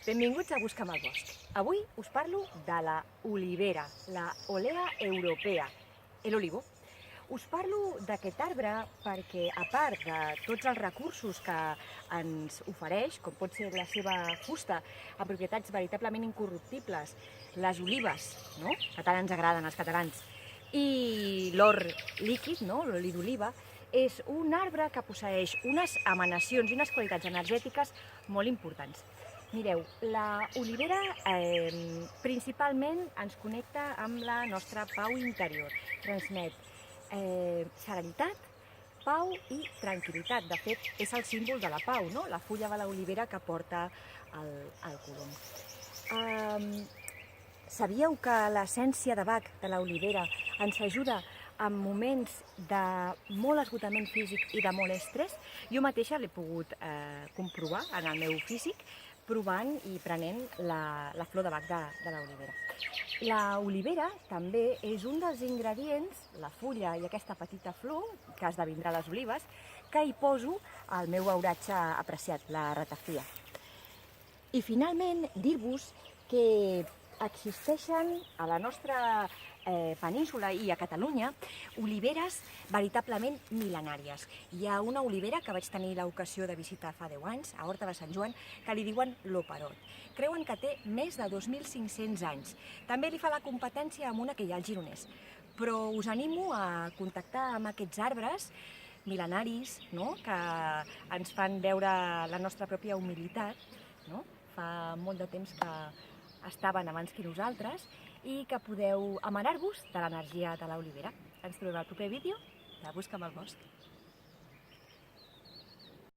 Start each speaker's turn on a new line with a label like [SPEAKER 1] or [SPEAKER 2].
[SPEAKER 1] Benvinguts a Busca'm el bosc. Avui us parlo de la olivera, la Olea europea, l'olivo. Us parlo d'aquest arbre perquè, a part de tots els recursos que ens ofereix, com pot ser la seva fusta, amb propietats veritablement incorruptibles, les olives, no? Que tant ens agraden als catalans, i l'or líquid, no? L'oli d'oliva, és un arbre que posseeix unes emanacions i unes qualitats energètiques molt importants. Mireu, la olivera principalment ens connecta amb la nostra pau interior, transmet serenitat, pau i tranquil·litat. De fet, és el símbol de la pau, no? La fulla de l'olivera que porta el colom. Sabíeu que l'essència de Bach de l'olivera ens ajuda en moments de molt esgotament físic i de molt estrès? Jo mateixa l'he pogut comprovar en el meu físic, provant i prenent la flor de Bach de l'olivera. L'olivera també és un dels ingredients, la fulla i aquesta petita flor, que esdevindrà les olives, que hi poso al meu auratge apreciat, la ratafia. I finalment, dir-vos que existeixen a la nostra península i a Catalunya oliveres veritablement mil·lenàries. Hi ha una olivera que vaig tenir l'ocasió de visitar fa 10 anys, a Horta de Sant Joan, que li diuen l'Operot. Creuen que té més de 2.500 anys. També li fa la competència amb una que hi ha al Gironès. Però us animo a contactar amb aquests arbres mil·lenaris, no? Que ens fan veure la nostra pròpia humilitat, no? Fa molt de temps que estaven abans que nosaltres i que podeu amarar-vos de l'energia de l'olivera. Ens trobem al proper vídeo de Busca'm el bosc.